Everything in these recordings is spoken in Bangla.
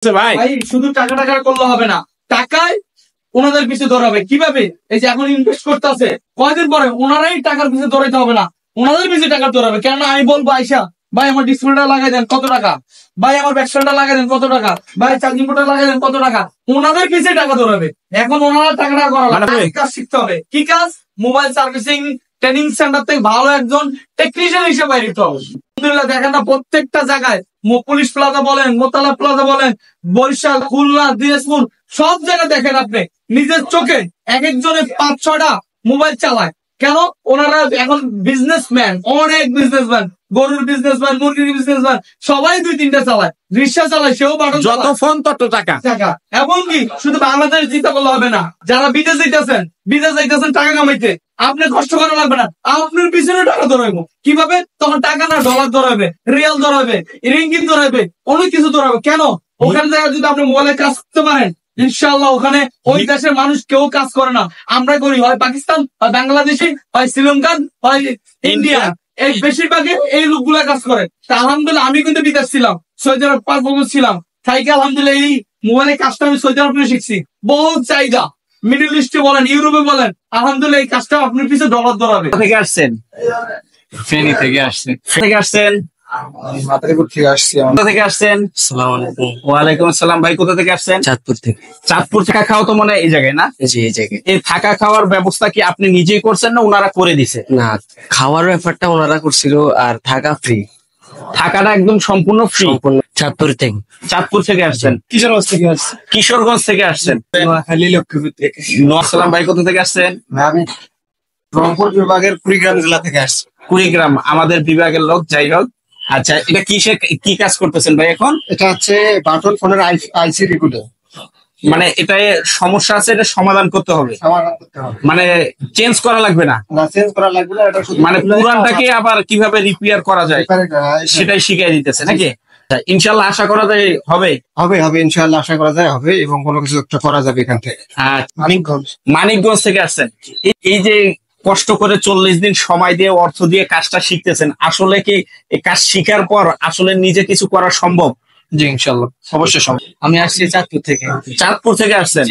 ভাই শুধু টাকা টাকা করলে হবে না, টাকায় ওনাদের পিছনে দৌড়াবে কিভাবে? এই যে এখন ইনভেস্ট করতেছে, কয়দিন পরে ওনারাই টাকার পিছনে দৌড়াইতে হবে না, ওনাদের পিছনে টাকা দৌড়াবে। কেননা আমি বলবো আইসা, ভাই আমার ডিসপ্লেটা লাগাই দেন কত টাকা, ভাই আমার ব্যাকসাইডটা লাগাই দেন কত টাকা, ভাই চার্জিং পোর্টটা লাগাই দেন কত টাকা, ওনাদের পিছনে টাকা দৌড়াবে। এখন ওনারা টাকাটা করা কাজ শিখতে হবে। কি কাজ? মোবাইল সার্ভিসিং ট্রেনিং সেন্টার থেকে ভালো একজন টেকনিশিয়ান হিসেবে বাইরে হবে। আলহামদুলিল্লাহ দেখেন না, প্রত্যেকটা জায়গায় পুলিশ প্লাজা বলেন, মোতালা প্লাজা বলেন, বরিশাল, খুলনা, দিনাজপুর সব জায়গায় দেখেন আপনি নিজের চোখে এক একজনে 5-6টা মোবাইল চালায়। কেন? ওনারা এখন বিজনেসম্যান, অনেক বিজনেসম্যান, গরুর বিজনেসম্যান, মুরগির বিজনেসম্যান, সবাই 2-3টা চালায়, রিক্সা চালায়, সেও বাটন, যত ফোন তত টাকা। এমনকি শুধু বাংলাদেশ চিন্তা করলে হবে না, যারা বিদেশ যাইতেছেন টাকা কামাইতে, আপনি কষ্ট করা লাগবে না, আপনার পিছনে টাকা ধরাইবো। কিভাবে? তখন টাকা না ডলার ধরাবে, রিয়াল ধরাবে, রিঙ্গিত ধরাবে, অনেক কিছু ধরাবে। কেন? ওখানে জায়গায় যদি আপনি মোবাইলে কাজ করতে পারেন, ইনশাআল্লাহ ওখানে ওই দেশের মানুষ কেউ কাজ করে না, আমরা করি। হয় পাকিস্তান, হয় বাংলাদেশি, হয় শ্রীলঙ্কান, হয় ইন্ডিয়া, এই বেশিরভাগই এই লোকগুলা কাজ করে। তা আলহামদুলিল্লাহ আমি কিন্তু বিদেশ ছিলাম, সৌদি আরব 5 বছর ছিলাম, তাইকে আলহামদুলিল্লাহ এই মোবাইলের কাজটা আমি সৌদি আরব শিখছি। বহুত চাহিদা, মিডল ইস্টে বলেন, ইউরোপে বলেন, আলহামদুলিল্লাহ এই কাজটা আপনার পিছনে ডলার ধরাবে। থেকে আসছেন? ফেনী থেকে আসছে। থেকে আসছেন? মাদারীপুর থেকে আসছি। কোথা থেকে আসছেন? আসসালামু আলাইকুম। ওয়ালাইকুম আসসালাম। ভাই কোথা থেকে আসছেন? চাঁদপুর থেকে। চাঁদপুর। থাকা খাওয়া তো মনে হয় এই জায়গায় না? জি, এই জায়গায়। এই থাকা খাওয়ার ব্যবস্থা কি আপনি নিজেই করছেন না ওনারা করে দিছে? না, খাওয়ার ব্যাপারটা ওনারা করছিল, আর থাকা ফ্রি। থাকাটা একদম সম্পূর্ণ ফ্রি। সম্পূর্ণ। চাঁদপুর থেকে। চাঁদপুর থেকে আসছেন? কিশোরগঞ্জ থেকে আসছি। কিশোরগঞ্জ থেকে আসছেন? নোয়াখালী, লক্ষ্মীপুর থেকে। আসসালাম। ভাই কোথা থেকে আসছেন? আমি রংপুর বিভাগের কুড়িগ্রাম জেলা থেকে আসছি। কুড়িগ্রাম আমাদের বিভাগের লোক। যাই হোক, আচ্ছা, এটা কি কাজ করতেছেন ভাই এখন? এটা হচ্ছে বাটন ফোনের আইসি রিগুলার। মানে এটায় সমস্যা আছে, এটা সমাধান করতে হবে, সমাধান করতে হবে। মানে চেঞ্জ করা লাগবে না? না, চেঞ্জ করা লাগবে না। এটা শুধু মানে পুরানটাকে আবার কিভাবে রিপেয়ার করা যায় সেটাই শিখিয়ে দিতেছে নাকি? ইনশাল্লাহ আশা করা যায় হবে। হবে হবে ইনশাআল্লাহ, আশা করা যায় হবে, এবং কোনো কিছু একটা করা যাবে এখান থেকে। মানিকগঞ্জ। মানিকগঞ্জ থেকে আসছেন। এই যে কষ্ট করে 40 দিন সময় দিয়ে অর্থ দিয়ে কাজটা শিখতেছেন, আসলে কি এই কাজ শিখার পর আসলে নিজে কিছু করা সম্ভব? জি, ইনশাআল্লাহ অবশ্যই সম্ভব। আমি আসছি চাঁদপুর থেকে। চাঁদপুর থেকে আসছেন?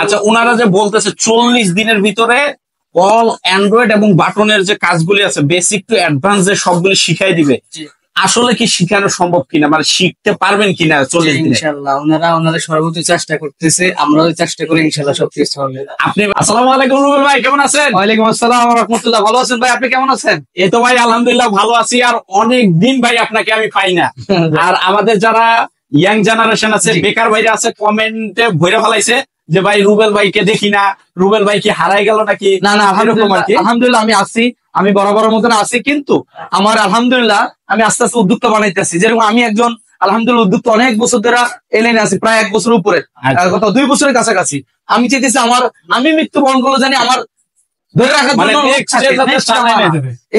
আচ্ছা, ওনারা যে বলতেছে 40 দিনের ভিতরে অল অ্যান্ড্রয়েড এবং বাটনের যে কাজগুলি আছে, বেসিক টু অ্যাডভান্স যে সবগুলি শিখাই দিবে, আসলে কি শিখানো সম্ভব কিনা, মানে শিখতে পারবেন কিনা 40 দিনে? ইনশাআল্লাহ ওনাদের সর্বোচ্চ চেষ্টা করতেছে, আমরাও চেষ্টা করি, ইনশাআল্লাহ সবকিছু হবে। আপনি আসসালামু আলাইকুম রুবেল ভাই, কেমন আছেন? ওয়ালাইকুম আসসালাম ওয়া রাহমাতুল্লাহ। ভালো আছেন ভাই, আপনি কেমন আছেন? এই তো ভাই আলহামদুলিল্লাহ ভালো আছি। আর অনেক দিন ভাই আপনাকে আমি পাই না। আর আমাদের যারা ইয়াং জেনারেশন আছে, বেকার ভাইরা আছে, কমেন্টে ভরে ফেলাইছে যে ভাই রুবেল ভাইকে দেখি না, রুবেল ভাই কি হারাই গেল নাকি? না না, আলহামদুলিল্লাহ আমি আছি, আমি বরাবর মতন আছি, কিন্তু আমার আলহামদুলিল্লাহ আমি আস্তে আস্তে উদ্যোক্তা বানাইতেছি। যেরকম আমি একজন আলহামদুলিল্লাহ উদ্যোক্তা অনেক বছর ধরে এলাইনে আছি, প্রায় 1 বছর উপরে, গত 2 বছরের কাছাকাছি। আমি চাইতেছি আমি মৃত্যুবরণ করলে জানি আমার ধরে রাখার জন্য,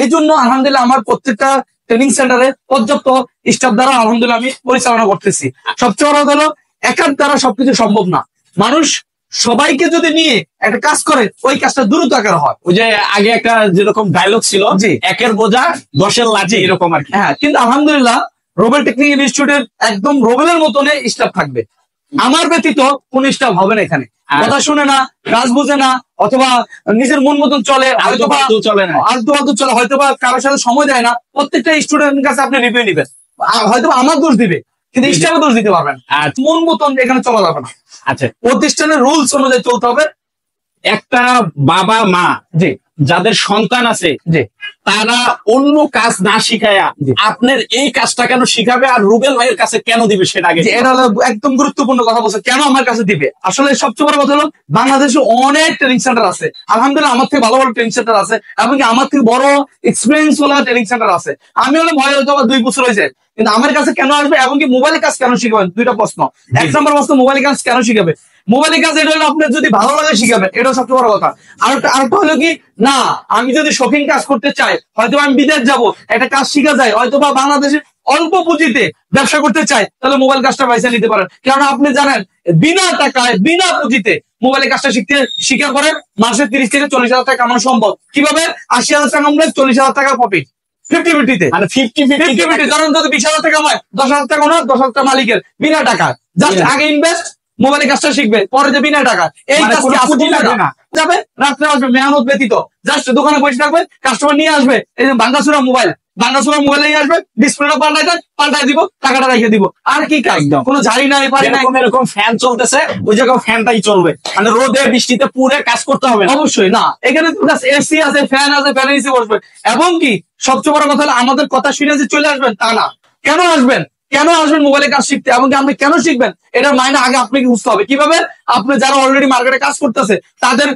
এই জন্য আলহামদুলিল্লাহ আমার প্রত্যেকটা ট্রেনিং সেন্টারে পর্যাপ্ত স্টাফ দ্বারা আলহামদুলিল্লাহ আমি পরিচালনা করতেছি। সবচেয়ে বড় হলো একার দ্বারা সবকিছু সম্ভব না, মানুষ সবাইকে যদি নিয়ে একটা কাজ করে ওই কাজটা দ্রুত আকার হয়। ওই যে আগে একটা যেরকম ডায়লগ ছিল, যে একের বোঝা 10-এর লাঠি, এরকম আর কি। হ্যাঁ, কিন্তু আলহামদুলিল্লাহ রোবেল টেকনিক ইনস্টিটিউটের একদম রোবেলের মতনে স্টাফ থাকবে, আমার ব্যতীত কোন স্টাফ হবে না এখানে। কথা শুনে না, কাজ বুঝে না, অথবা নিজের মন মতন চলে, হয়তোবা চলে না, আলতু আলতু চলে, হয়তোবা কারোর সাথে সময় দেয় না। প্রত্যেকটা স্টুডেন্টের কাছে আপনি রিভিউ নিবেন, হয়তো আমার দোষ দিবে, কিন্তু স্টাফের দোষ দিতে পারবেন। আর মন মতন এখানে চলা যাবে না। আচ্ছা, প্রতিষ্ঠানের রুলস অনুযায়ী চলতে হবে। একটা বাবা মা জি যাদের সন্তান আছে, জি, তারা অন্য কাজ না শিখায়া আপনার এই কাজটা কেন শিখাবে, আর রুবেল ভাইয়ের কাছে কেন দিবে সেটা আগে? এটা হলো একদম গুরুত্বপূর্ণ কথা বলছে, কেন আমার কাছে দিবে। আসলে সবচেয়ে বড় কথা হলো বাংলাদেশে অনেক ট্রেনিং সেন্টার আছে, আলহামদুলিল্লাহ আমার থেকে ভালো ভালো ট্রেনিং সেন্টার আছে, এমনকি আমার থেকে বড় এক্সপিরিয়েন্স ওয়ালা ট্রেনিং সেন্টার আছে। আমি হলে ভয় হয়তো 2 বছর হয়েছে, কিন্তু আমার কাছে কেন আসবে, এমনকি মোবাইলের কাজ কেন শিখাবেন? 2টা প্রশ্ন। 1 নম্বর প্রশ্ন, মোবাইলের কাজ কেন শিখাবে? মোবাইলের কাজ এটা হলো আপনার যদি ভালো লাগে শিখাবেন, এটাও সবচেয়ে বড় কথা। আরেকটা হলো কি, না আমি যদি শৌখিন কাজ করতে চাই, হয়তো আমি বিদেশ যাব, একটা কাজ শিখা যায়, হয়তো বা বাংলাদেশে অল্প পুঁজিতে ব্যবসা করতে চাই, তাহলে মোবাইল কাজটা পয়সা নিতে পারেন। কারণ আপনি জানেন বিনা টাকায় বিনা পুঁজিতে মোবাইলের কাজটা শিখার পরে মাসে 30 থেকে 40 হাজার টাকা কামানো সম্ভব। কিভাবে? 80,000 টাকা কামালে 40,000 টাকা প্রফিট, 50-50 তে, মানে 50-50। কারণ যদি 20,000 টাকা কামায়, 10,000 টাকা ওনার, 10,000 টাকা মালিকের, বিনা টাকা। জাস্ট আগে ইনভেস্ট, মোবাইলের কাজটা শিখবে, পরে যে বিনা টাকা এই মানে কাজ কোনো পুঁজি লাগবে না। যাবে, রাত্রে আসবে মেহনত ব্যতীত, জাস্ট দোকানে বসে থাকবে, কাস্টমার নিয়ে আসবে, এই যে ভাঙ্গাচুরা মোবাইল নিয়ে আসবে, ডিসপ্লেটা পাল্টাই দিব, টাকাটা রেখে দিব, আর কি কাজ, একদম। কোনো ঝাড়ি নাই পারি নাই। এরকম ফ্যান চলতেছে, ওই জায়গায় ফ্যানটাই চলবে, মানে রোদে বৃষ্টিতে পুরে কাজ করতে হবে না। অবশ্যই না, এখানে এসি আছে, ফ্যান আছে, ফ্যান এসি বসবে, এবং কি সবচেয়ে বড় কথা হলো আমাদের কথা শুনে যে চলে আসবেন তা না। কেন আসবেন মোবাইলে কাজ শিখতে, এবং আপনি কেন শিখবেন এটার মাইনে আগে আপনাকে বুঝতে হবে। কিভাবে? আপনি যারা অলরেডি মার্কেটে কাজ করতেছে তাদের,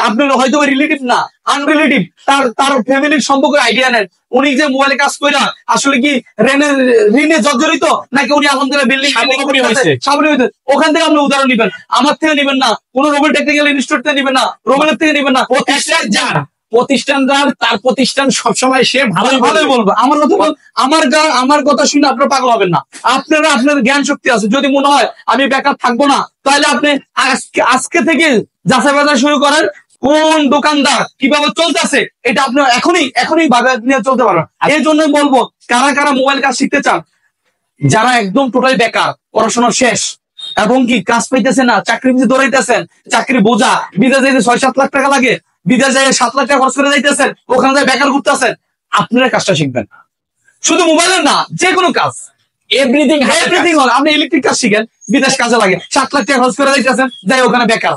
আপনার হয়তো রিলেটিভ না, আনরিলেটিভ, তার ফ্যামিলির সম্পর্কে আইডিয়া নেন। উনি যে মোবাইলে কাজ করে আসলে কি ঋণে জর্জরিত, নাকি উনি আলহামদুলিল্লাহ বিল্ডিং সামনে হয়েছে, ওখান থেকে আপনি উদাহরণ নিবেন, আমার থেকে নিবেন না, কোন রোবেল টেকনিক্যাল ইনস্টিটিউট থেকে নিবেন না, রোবেলের থেকে নিবেন না। প্রতিষ্ঠানদার তার প্রতিষ্ঠান সবসময় সে ভালোই বলবো। আমার কথা শুনে আপনারা পাগল হবেন না। আপনাদের জ্ঞান শক্তি আছে, যদি মনে হয় আমি বেকার থাকবো না, তাহলে আপনি আজকে থেকে যাচাই বাজার শুরু করেন, কোন দোকানদার কিভাবে চলতেছে, এটা আপনি এখনই ভাবে নিয়ে চলতে পারবেন। এই জন্য বলবো, কারা মোবাইল কাজ শিখতে চান, যারা একদম টোটাল বেকার, পড়াশোনা শেষ, এবং কি কাজ পাইতেছে না, চাকরি পিছিয়ে দৌড়াইতেছেন, চাকরি বোঝা, বিদেশ যাইতে 6-7 লাখ টাকা লাগে, বিদেশ যাই 7 লাখ টাকা খরচ করে যাইতেছেন, ওখানে যাই বেকার ঘুরতেছেন, আপনারা কাজটা শিখবেন। শুধু মোবাইলের না, যে কোনো কাজ, এভরিথিং হল। আপনি ইলেকট্রিক কাজ শিখেন, বিদেশ কাজে লাগে, 7 লাখ টাকা খরচ করে যাইতেছেন, যাই ওখানে বেকার।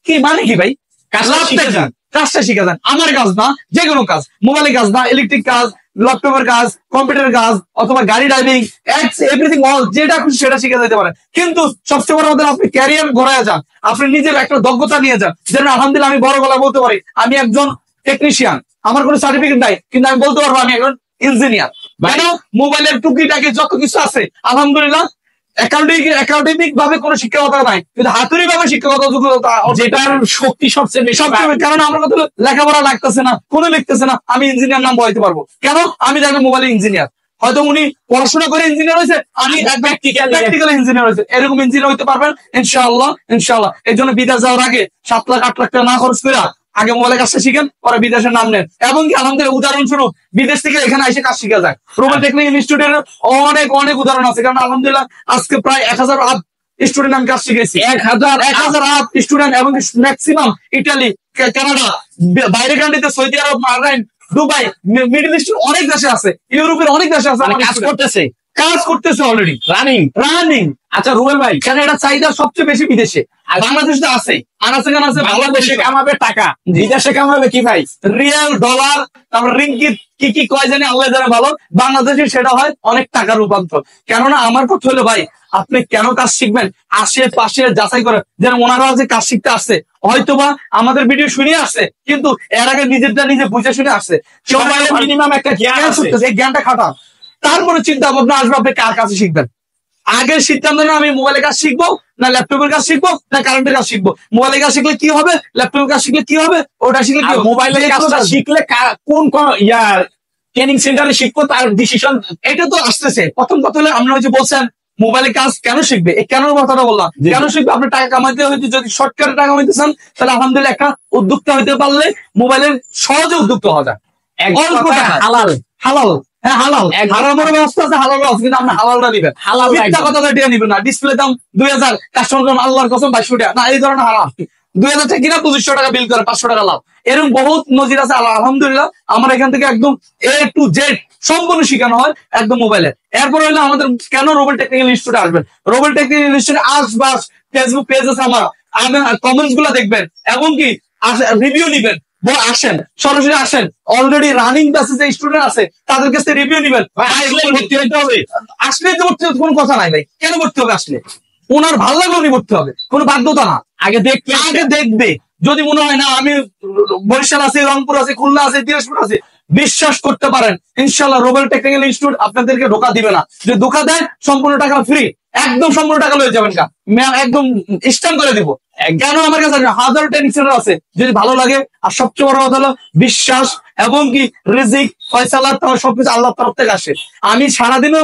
কি মানে কি ভাই? কাজটা শিখে যান। আমার কাজ না, যে কোনো কাজ, মোবাইলের কাজ না, ইলেকট্রিক কাজ, ল্যাপটপের কাজ, কম্পিউটারের কাজ, অথবা গাড়ি ড্রাইভিং, এভরিথিং অল, যেটা খুশি সেটা শিখে যেতে পারেন। কিন্তু সবচেয়ে বড় কথা, আপনি ক্যারিয়ার গড়ায় যান, আপনি নিজের একটা দক্ষতা নিয়ে যান। যেন আলহামদুলিল্লাহ আমি বড় গলা বলতে পারি আমি একজন টেকনিশিয়ান, আমার কোনো সার্টিফিকেট নাই, কিন্তু আমি বলতে পারবো আমি একজন ইঞ্জিনিয়ার। কেন? মোবাইলের টুকিটাকি যত কিছু আছে আলহামদুলিল্লাহ, একাডেমিক ভাবে কোনো শিক্ষকতা নাই, কিন্তু হাতুড়ি ভাবে শিক্ষকতা, যেটার শক্তি সবচেয়ে বেশি। কারণ আমার কথা লেখাপড়া লাগতেছে না, কোনো লিখতেছে না, আমি ইঞ্জিনিয়ার নাম বলাইতে পারবো। কেন? আমি দেখবো মোবাইল ইঞ্জিনিয়ার, হয়তো উনি পড়াশোনা করে ইঞ্জিনিয়ার হয়েছে, আমি প্র্যাকটিক্যাল ইঞ্জিনিয়ার হয়েছে, এরকম ইঞ্জিনিয়ার হইতে পারবেন ইনশাআল্লাহ। এই জন্য বিদেশ যাওয়ার আগে 7 লাখ 8 লাখ টাকা না খরচ করে আগে মোবাইলের কাজটা শিখেন, পরে বিদেশের নাম নেন। এবং কি আলহামদুলিল্লাহ, উদাহরণস্বরূপ বিদেশ থেকে এখানে এসে কাজ শিখা যায়। রোবেল টেকনিক্যাল ইনস্টিটিউটের অনেক উদাহরণ আছে, কারণ আলহামদুলিল্লাহ আজকে প্রায় 1000 স্টুডেন্ট আমি কাজ শিখেছি, 1000 স্টুডেন্ট, এবং ম্যাক্সিমাম ইটালি, কানাডা, বাইরের কান্ট্রিতে সৌদি আরব, বাহরাইন, দুবাই, মিডল ইস্টের অনেক দেশে আছে, ইউরোপের অনেক দেশে আছে, কাজ করতেছে অলরেডি, রানিং। আচ্ছা রুবেল ভাই, কেন এটা চাহিদা সবচেয়ে বেশি বিদেশে, বাংলাদেশে আছে, আনাচে বাংলাদেশে কামাবে টাকা, বিদেশে কামাবে কি ভাই? রিয়াল, ডলার, তারপর রিঙ্গিত, কি কয় জানি আল্লাহ জানে ভালো। বাংলাদেশে সেটা হয় অনেক টাকা রূপান্তর। কেননা আমার কথা হলো ভাই, আপনি কেন কাজ শিখবেন, আশেপাশে যাচাই করে, যেন ওনারা যে কাজ শিখতে আসছে, হয়তোবা আমাদের ভিডিও শুনে আসছে, কিন্তু এর আগে নিজেরটা নিজে বুঝে শুনে আসছে, মিনিমাম একটা জ্ঞান আছে, এই জ্ঞানটা খাটান, তারপরে চিন্তা ভাবনা আসবে আপনি কার কাছে শিখবেন। আগে সিদ্ধান্ত না, আমি মোবাইলের কাজ শিখবো না ল্যাপটপের কাজ শিখবো না কারেন্টের কাজ শিখবো। মোবাইলের কাজ শিখলে কি হবে, ল্যাপটপের কাজ শিখলে কি হবে, ওটা শিখলে কি হবে। মোবাইলের কাজটা শিখলে কোন ট্রেনিং সেন্টারে শিখবো তার ডিসিশন, এটা তো আসতেছে। প্রথম কথা হলে আমরা হচ্ছে বলছেন মোবাইলের কাজ কেন শিখবে, এই কেন কথাটা বললাম, কেন শিখবে। আপনি টাকা কামাইতে হইতে, যদি শর্টকাটে টাকা কামাইতে চান, তাহলে আলহামদুলিল্লাহ একটা উদ্যোক্তা হইতে পারলে মোবাইলের সহজে উদ্যোক্তা হওয়া যায়। অল্প টাকা, হালাল, হ্যাঁ হালাল, হারানোর ব্যবস্থা আছে, হালাল আছে, কিন্তু আপনি হালালটা নিবেন, মিথ্যা কথা নিবেন না। ডিসপ্লে দাম 2000, কাস্টমার আল্লাহর কসম 2200 টাকা, না এই ধরনের হারাম। 2000 টাকা কিনা 2500 টাকা বিল করে 500 টাকা লাভ, এরকম বহুত নজির আছে। আলহামদুলিল্লাহ আমার এখান থেকে একদম A to Z সম্পূর্ণ শিখানো হয় একদম মোবাইলে। এরপর হইলে আমাদের কেন রোবেল টেকনিক্যাল ইনস্টিটিউটে আসবেন, রোবেল টেকনিক্যাল ইনস্টিটিউটে আসবাস ফেসবুক পেজ আছে আমার, কমেন্টস গুলো দেখবেন, এবং কি রিভিউ নিবেন, আসেন সরাসরি আসেন, অলরেডি রানিং ক্লাসে যে স্টুডেন্ট আছে তাদের কাছে রিভিউ নিবেন। ভর্তি হইতে হবে, আসলে তো ভর্তি হতে কোনো কথা নাই ভাই, কেন ভর্তি হবে? আসলে ওনার ভালো লাগলে উনি ভর্তি হবে, কোনো বাধ্যতা না। আগে দেখবে, যদি মনে হয় না আমি বরিশাল আছে, রংপুর আছে, খুলনা আছে, দিনাজপুর আছে, বিশ্বাস করতে পারেন ইনশাআল্লাহ রোবেল টেকনিক্যাল ইনস্টিটিউট আপনাদেরকে ধোকা দিবে না। যদি ধোকা দেয় সম্পূর্ণ টাকা ফ্রি, একদম সম্পূর্ণ টাকা লয়ে যাবেন, একদম স্ট্যাম্প করে দিব। কেন আমার কাছে 1000 ট্রেনিং সেন্টার আছে, যদি ভালো লাগে। আর সবচেয়ে বড় কথা হলো বিশ্বাস, এবং কি রিজিক ফয়সালা সবকিছু আল্লাহর তরফ থেকে আসে। আমি সারাদিনও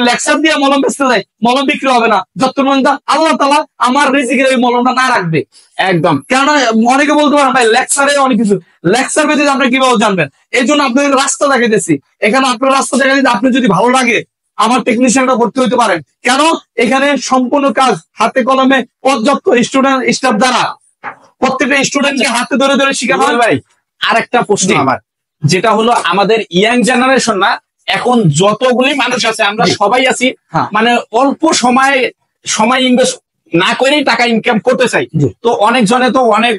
লেকচার দিয়ে মলম বেচতে যাই, মলম বিক্রি হবে না যতক্ষণ আল্লাহ তাআলা আমার রিজিকের ওই মলমটা না রাখবে। একদম, কেননা অনেকে বলতে পারেন ভাই লেকচারে অনেক কিছু, লেকচার ব্যতীত আপনি কিভাবে জানবেন। এই জন্য আপনাদের রাস্তা দেখাইতেছি, এখানে আপনার রাস্তা দেখাইতে, আপনি যদি ভালো লাগে আমার টেকনিশিয়ানরা ভর্তি হইতে পারেন। কেন? এখানে সম্পূর্ণ কাজ হাতে কলমে পর্যাপ্ত স্টুডেন্ট স্টাফ দ্বারা প্রত্যেকটা স্টুডেন্টকে হাতে ধরে ধরে শেখানো হয়। ভাই আর একটা প্রশ্ন জি। আমার, যেটা হলো আমাদের ইয়াং জেনারেশন না, এখন যতগুলি মানুষ আছে আমরা সবাই আছি হ্যাঁ। মানে অল্প সময় ইনভেস্ট না করেই টাকা ইনকাম করতে চাই। জি। তো অনেক জনে তো অনেক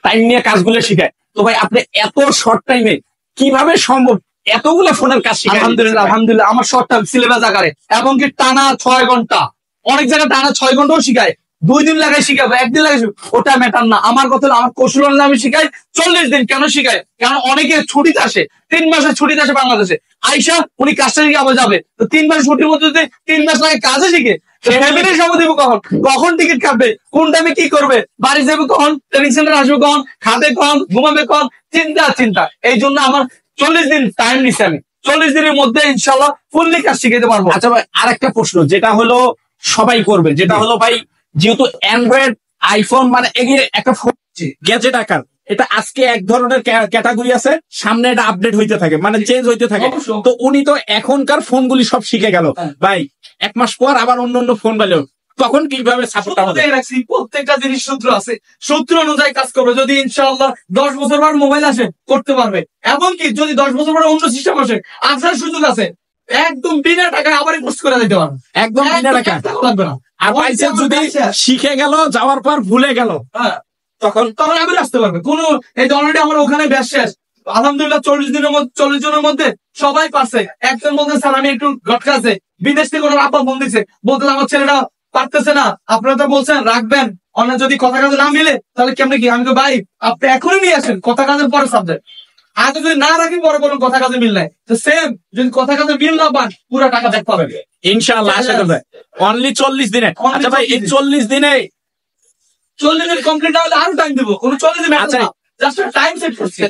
টাইম নিয়ে কাজগুলো শিখায়। তো ভাই আপনি এত শর্ট টাইমে কিভাবে সম্ভব এতগুলো ফোনের কাজ শিখায়? আলহামদুলিল্লাহ আলহামদুলিল্লাহ আমার শর্ট টার্ম সিলেবাস আকারে এবং কি টানা 6 ঘন্টা, অনেক জায়গায় টানা 6 ঘন্টাও শিখায়। 2 দিন লাগাই শিখাবো, 1 দিন লাগাই ওটা ম্যাটার না। আমার কথা হলো আমার কৌশল অনুযায়ী আমি শিখাই 40 দিন। কেন শিখাই? কারণ অনেকে ছুটিতে আসে, 3 মাসের ছুটিতে আসে বাংলাদেশে, আইসা উনি কাজটা শিখে আবার যাবে। তো 3 মাস ছুটির মধ্যে যদি 3 মাস লাগে কাজে শিখে ফ্যামিলির সময় দিব কখন টিকিট কাটবে, কোন টাইমে কি করবে, বাড়ি যাবে কখন, ট্রেনিং সেন্টার আসবে কখন, খাবে কখন, ঘুমাবে কখন, চিন্তা। এই জন্য আমার 40 দিন টাইম নিচ্ছি আমি। 40 দিনের মধ্যে ইনশাল্লাহ ফুললি কাজ শিখাতে পারবো। আচ্ছা ভাই আরেকটা প্রশ্ন, যেটা হলো সবাই করবে, যেটা হলো ভাই যেহেতু অ্যান্ড্রয়েড আইফোন মানে এগিয়ে একটা ফোন গ্যাজেট আকার, এটা আজকে এক ধরনের ক্যাটাগরি আছে, সামনে এটা আপডেট হইতে থাকে মানে চেঞ্জ হইতে থাকে। অবশ্যই। তো উনি তো এখনকার ফোনগুলি সব শিখে গেল ভাই, 1 মাস পর আবার অন্য ফোন পেল, তখন কিভাবে সাপোর্ট হবে? প্রত্যেকটা জিনিস সূত্র আছে, সূত্র অনুযায়ী কাজ করবে। যদি ইনশাআল্লাহ 10 বছর পর মোবাইল আসে করতে পারবে, এমনকি যদি 10 বছর পর অন্য সিস্টেম আসে আসার সুযোগ আছে, একদম বিনা টাকায় আবার কোর্স করে দিতে পারবে, একদম বিনা টাকা। লাগবে না। আর ভাইসে যদি শিখে গেল যাওয়ার পর ভুলে গেল হ্যাঁ, তখন তখন আবার আসতে পারবে। কোনো এই অলরেডি আমার ওখানে ব্যাস শেষ আলহামদুলিল্লাহ। 40 জনের মধ্যে সবাই পারছে। একজন বলতে স্যার আমি একটু ঘটকা আছে, বিদেশ থেকে কোনো আপা ফোন দিচ্ছে, বলতে আমার ছেলেটা পারতেছে না, আপনারা তো বলছেন রাখবেন, অন্য যদি কথা কাজে না মিলে তাহলে কেমনে কি? আমি তো ভাই আপনি এখনই নিয়ে আসেন, কথা কাজের পরে সাবজেক্ট। আগে যদি না রাখি পরে বলুন কথা কাজে মিল নাই, তো সেম যদি কথা কাজে মিল না পান পুরো টাকা দেখ পাবেন ইনশাআল্লাহ আশা করবে অনলি 40 দিনে। Only আচ্ছা ভাই এই 40 40 দিনে 40 দিন কমপ্লিট না হলে আরো টাইম দেবো, কোনো 40 দিন আচ্ছা। জাস্ট টাইম সেট করছি।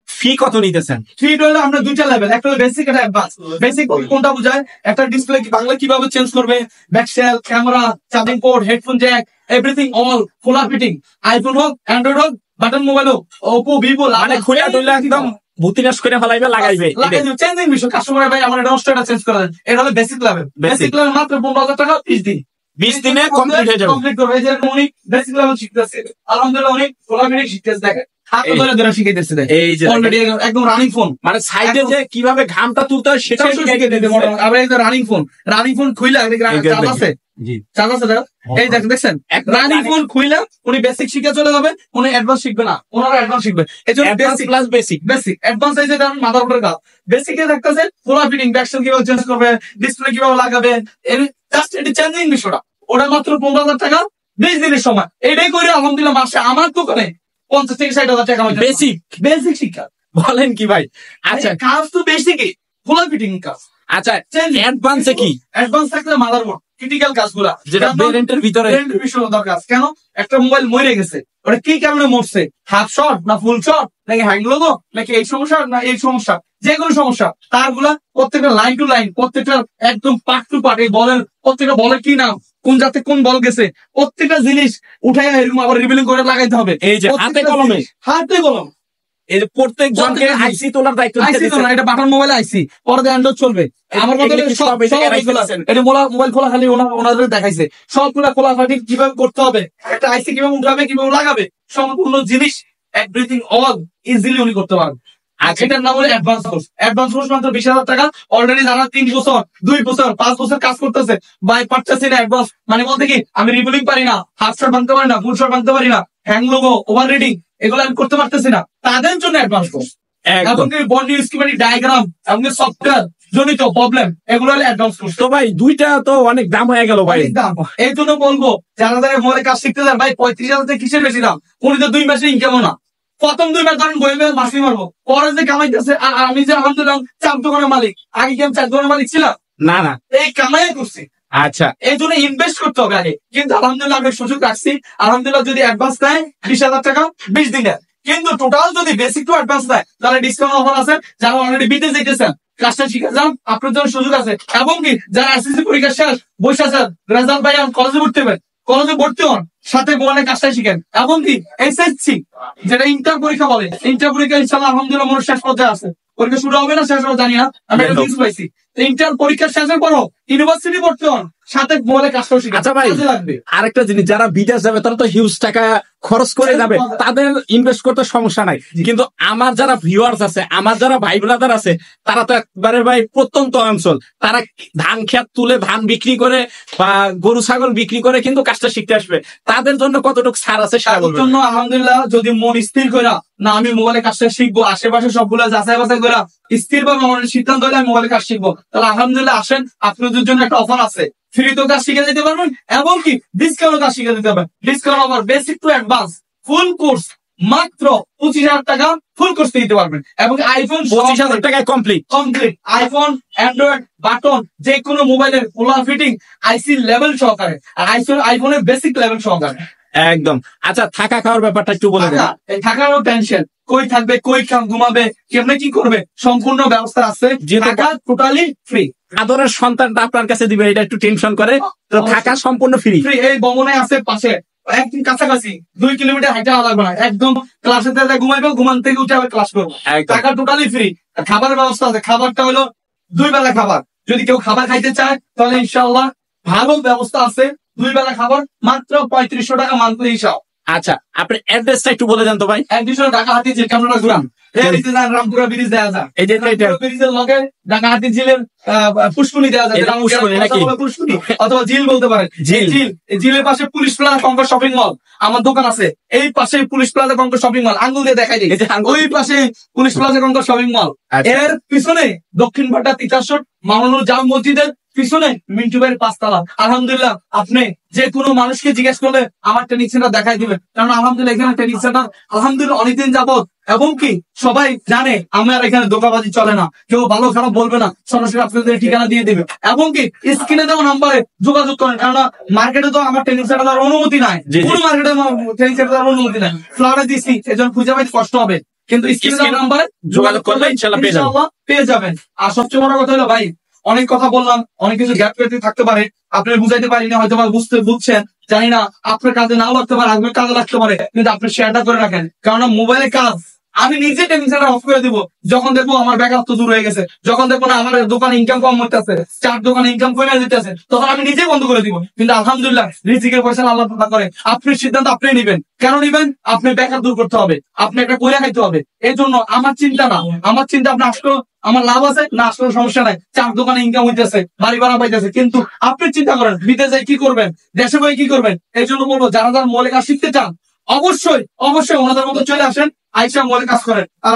ফি কত নিতেছেন? থ্রি হলে আমরা দুইটা লেভেল, একটা বেসিক একটা অ্যাডভান্স। বেসিক কোনটা বোঝায়? একটা ডিসপ্লে বাংলা কিভাবে চেঞ্জ করবে, back shell, camera, charging port, headphone Jack, everything all ফুল ফিটিং। আইফোন হোক, অ্যান্ড্রয়েড হোক, বাটন মোবাইল হোক, ওপো, ভিভো, মানে খুলে টুলে একদম ভূতিনাশ করে ফেলাইবে, লাগাইবে। চেঞ্জিং বিষয়। কাস্টমার ভাই আমার এটা নষ্টটা চেঞ্জ করে দেন, এটা হলো বেসিক লেভেল। বেসিক লেভেল মাত্র 15,000 টাকা 20 দিন 20 দিনে কমপ্লিট হয়ে যাবে। কমপ্লিট করবে। এই যে উনি বেসিক লেভেল শিখতেছে, আলহামদুলিল্লাহ উনি ফোলামিনিক শিখতেছে, দেখেন হাতে ধরে ধরে শিখাইতেছে। এই যে অলরেডি একদম রানিং ফোন, মানে সাইডে যে কিভাবে ঘামটা তুলতে হয় সেটাও শিখিয়ে দিতে। আবার একদম রানিং ফোন খুইলা চার্জ আছে, জি চার্জ আছে দাদা, এই দেখছেন রানিং ফোন খুইলা উনি বেসিক শিখে চলে যাবে, উনি অ্যাডভান্স শিখবে না, ওনারা অ্যাডভান্স শিখবে। এই জন্য advance plus basic. Basic advance এই যে মাদারবোর্ডের কাজ, বেসিকে দেখতেছে ফুল ফিটিং, ব্যাকসেল কিভাবে চেঞ্জ করবে, ডিসপ্লে কিভাবে লাগাবে, জাস্ট এটি চেঞ্জিং বিষয়টা। ওটা মাত্র 15,000 টাকা 20 দিনের সময়। এটাই করে আলহামদুলিল্লাহ মাসে আমার দোকানে 50 থেকে 60,000 টাকা বেসিক বেসিক শিক্ষা। বলেন কি ভাই? আচ্ছা কাজ তো বেসিকই, ফুল ফিটিং কাজ। আচ্ছা অ্যাডভান্সে কি? অ্যাডভান্স থাকলে মাদারবোর্ড ক্রিটিক্যাল কাজগুলা, যেটা ভেরিয়েন্টের ভিতরে বিষয় দরকার। কেন? একটা মোবাইল মরে গেছে, ওটা কি কারণে মরছে? হাফ শট না ফুল শট নাকি হ্যাং লোগো নাকি এই সমস্যা না এই সমস্যা, যে কোনো সমস্যা, তারগুলা প্রত্যেকটা লাইন টু লাইন, প্রত্যেকটা একদম পার্ট টু পার্ট, এই বলের প্রত্যেকটা বলের কি নাম, কোন জাতে কোন বল গেছে, প্রত্যেকটা জিনিস উঠাই এরকম আবার রিভিলিং করে লাগাইতে হবে। এই যে হাতে কলমে, হাতে কলম। এই যে প্রত্যেক জনকে আইসি তোলার দায়িত্ব আইসি তো না, এটা বাটন মোবাইল আইসি, পরে অ্যান্ড্রয়েড চলবে। আমার কথা এগুলো কি সব এই জায়গায় রাইখে দিয়েছেন? এটা মোবাইল খোলা খালি ওনাদের দেখাইছে, সবগুলা খোলা খালি কিভাবে করতে হবে, একটা আইসি কিভাবে উঠাবে, কিভাবে লাগাবে, সম্পূর্ণ জিনিস এভরিথিং অল ইজিলি উনি করতে পারবেন। আর এটার নাম হলো অ্যাডভান্স কোর্স। অ্যাডভান্স কোর্স মাত্র 20,000 টাকা। অলরেডি যারা 3 বছর 2 বছর 5 বছর কাজ করতেছে, বাই পারতেছি না অ্যাডভান্স, মানে বলতে কি আমি রিভিলিং পারি না, হাফ শট ভাঙতে পারি না, ফুল শট ভাঙতে পারি না, হ্যাং লোগো, ওভার রিডিং, এগুলো আমি করতে পারতেছি না, তাদের জন্য অ্যাডভান্স কোর্স। এমনকি বডি স্কিমেটিক ডায়াগ্রাম, এমনকি সফটওয়্যার জনিত প্রবলেম, এগুলো হলো অ্যাডভান্স কোর্স। তো ভাই দুইটা তো অনেক দাম হয়ে গেল ভাই। অনেক দাম। এই জন্য বলবো যারা যারা মোবাইলে কাজ শিখতে চান ভাই, 35,000 থেকে কিসের বেশি দাম? উনি তো 2 মাসে ইনকামও না। প্রথম 2 মাস ধরেন বই মাসি মারবো, পরে যে কামাইতেছে, আর আমি যে আলহামদুলিল্লাহ 4 দোকানের মালিক, আগে কি আমি 4 দোকানের মালিক ছিলাম? না না, এই কামাই করছি। আচ্ছা এই জন্য ইনভেস্ট করতে হবে আগে, কিন্তু আলহামদুলিল্লাহ আমি সুযোগ রাখছি। আলহামদুলিল্লাহ যদি অ্যাডভান্স দেয় 20,000 টাকা 20 দিনের, কিন্তু টোটাল যদি বেসিক টু অ্যাডভান্স দেয় তাহলে ডিসকাউন্ট অফার আছে। যারা অলরেডি বিদেশ যেতেছেন কাজটা শিখে যান, আপনার জন্য সুযোগ আছে। এবং কি যারা এসএসসি পরীক্ষা শেষ বসে আছেন, রেজাল্ট পাই কলেজে ভর্তি হবেন, কলেজে ভর্তি হন, সাথে মোবাইলের কাজটা শিখেন। এবং কি এসএসসি যেটা ইন্টার পরীক্ষা বলে, ইন্টার পরীক্ষা ইনশাআল্লাহ আলহামদুলিল্লাহ মনে শেষ পর্যায়ে আছে, পরীক্ষা শুরু হবে না শেষ হবে জানি না, আমি একটা নিউজ পাইছি। ইন্টার পরীক্ষা শেষের পরও ইউনিভার্সিটি ভর্তি হন, সাথে মোবাইলে কাজ করে শিখেন। আচ্ছা ভাই, কাজে লাগবে। আরেকটা জিনিস, যারা বিদেশ যাবে তারা তো হিউজ টাকা খরচ করে যাবে, তাদের ইনভেস্ট করতে সমস্যা নাই, কিন্তু আমার যারা ভিউয়ার্স আছে, আমার যারা ভাই ব্রাদার আছে, তারা তো একবারে ভাই প্রত্যন্ত অঞ্চল, তারা ধান খেত তুলে ধান বিক্রি করে বা গরু ছাগল বিক্রি করে কিন্তু কাজটা শিখতে আসবে, তাদের জন্য কতটুকু ছাড় আছে সেটা তার বলবেন। জন্য আলহামদুলিল্লাহ যদি মন স্থির করে না আমি মোবাইলে কাজটা শিখবো, আশেপাশে সবগুলো যাচাই বাছাই করে স্থির ভাবে মনের সিদ্ধান্ত হলে আমি মোবাইলে কাজ শিখবো, তাহলে আলহামদুলিল্লাহ আসেন, আপনাদের জন্য একটা অফার আছে, ফ্রি তো কাজ শিখে দিতে পারবেন এবং কি ডিসকাউন্ট কাজ শিখে দিতে পারবেন। Discount offer basic to advance full course মাত্র 25,000 টাকা ফুল কোর্স দিতে পারবেন এবং আইফোন 25,000 টাকায় কমপ্লিট। আইফোন, অ্যান্ড্রয়েড, বাটন যে কোনো মোবাইলের ফুল ফিটিং আইসি লেভেল সহকারে, আর আইফোনের বেসিক লেভেল সহকারে একদম। আচ্ছা, থাকা খাওয়ার ব্যাপারটা একটু বলে দেন। থাকারও টেনশন, কই থাকবে, কই ঘুমাবে, কেমনে কি করবে, সম্পূর্ণ ব্যবস্থা আছে, থাকা টোটালি ফ্রি। আদরের সন্তানটা আপনার কাছে দিবে, এটা একটু টেনশন করে, তো থাকা সম্পূর্ণ ফ্রি। ফ্রি এই ভবনে আছে পাশে, একদম কাছাকাছি 2 কিলোমিটার হাইটা লাগবে না, একদম ক্লাসে ঘুমাইবো, ঘুমান থেকে উঠে আবার ক্লাস করবো, একদম। টাকা টোটালি ফ্রি। খাবারের ব্যবস্থা আছে, খাবারটা হলো 2 বেলা খাবার, যদি কেউ খাবার খাইতে চায় তাহলে ইনশাআল্লাহ ভালো ব্যবস্থা আছে, 2 বেলা খাবার মাত্র 3500 টাকা মান্থলি হিসাব। আচ্ছা, আপনি অ্যাড্রেসটা একটু বলে দেন তো ভাই। একদিন ঢাকা হাতিঝিল কেমন ঘুরান, রামপুরা ব্রিজ দেওয়া যায়, এই যে এটা ব্রিজের লগে ঢাকা হাতিঝিলের পুষ্কুনি দেওয়া যায়, এটা পুষ্কুনি নাকি? পুষ্কুনি অথবা ঝিল বলতে পারেন। ঝিল। ঝিলের পাশে পুলিশ প্লাজা কঙ্কর শপিং মল, আমার দোকান আছে এই পাশে পুলিশ প্লাজা কঙ্কর শপিং মল, আঙ্গুল দিয়ে দেখাই দিই, এই যে আঙ্গুল। ওই পাশে পুলিশ প্লাজা কঙ্কর শপিং মল, আচ্ছা। এর পিছনে দক্ষিণ ভাটা তিতাসর মামুনুর জাম মসজিদের পিছনে মিন্টু ভাইয়ের 5 তলা। আলহামদুলিল্লাহ আপনি যে কোনো মানুষকে জিজ্ঞেস করলে আমার ট্রেনিং সেন্টার দেখাই দিবে, কারণ আলহামদুলিল্লাহ এখানে ট্রেনিং সেন্টার আলহামদুলিল্লাহ অনেকদিন যাবত, এবং কি সবাই জানে আমার এখানে ধোঁকাবাজি চলে না, কেউ ভালো খারাপ বলবে না, সরাসরি আপনাদের ঠিকানা দিয়ে দিবে, এবং কি স্ক্রিনে দেওয়া নাম্বারে যোগাযোগ করেন, কারণ মার্কেটে তো আমার ট্রেনিং সেন্টার দেওয়ার অনুমতি নাই, জি, জি। কোনো মার্কেটে ট্রেনিং সেন্টার দেওয়ার অনুমতি নাই, ফ্লাওয়ারে দিচ্ছি এজন্য খুঁজে পাইতে কষ্ট হবে, কিন্তু স্ক্রিনে দেওয়া নাম্বারে যোগাযোগ করলে ইনশাআল্লাহ পেয়ে যাবেন। ইনশাআল্লাহ পেয়ে যাবেন। আর সবচেয়ে বড় কথা হলো ভাই, অনেক কথা বললাম, অনেক কিছু গ্যাপ পেতে থাকতে পারে, আপনি বুঝাইতে পারি না, হয়তো বা বুঝছেন জানি না, আপনার কাজে নাও লাগতে পারে, আপনার কাজে লাগতে পারে, কিন্তু আপনি শেয়ারটা করে রাখেন, কারণ মোবাইলে কাজ আমি নিজে টেনশনটা অফ করে দিব যখন দেখবো আমার ব্যাকআপ তো দূর হয়ে গেছে, যখন দেখবো না আমার দোকানে ইনকাম কম হইতেছে, 4 দোকানে ইনকাম কমে যেতেছে, তখন আমি নিজে বন্ধ করে দিব। কিন্তু আলহামদুলিল্লাহ রিজিকের পয়সা আল্লাহ তাআলা করে, আপনি সিদ্ধান্ত আপনি নিবেন, কেন নিবেন, আপনি ব্যাকআপ দূর করতে হবে, আপনি একটা কইরা খাইতে হবে, এই জন্য আমার চিন্তা না, আমার চিন্তা আপনি আসলে আমার লাভ আছে না, আসলে সমস্যা নাই, 4 দোকানে ইনকাম হইতেছে, বাড়ি ভাড়া পাইতেছে, কিন্তু আপনি চিন্তা করেন বিদেশে কি করবেন, দেশে বই কি করবেন। এই জন্য বলবো যারা যারা মোবাইলে কাজ শিখতে চান অবশ্যই ওনাদের মতো চলে আসেন, আইসা মোবাইলে কাজ করেন। আর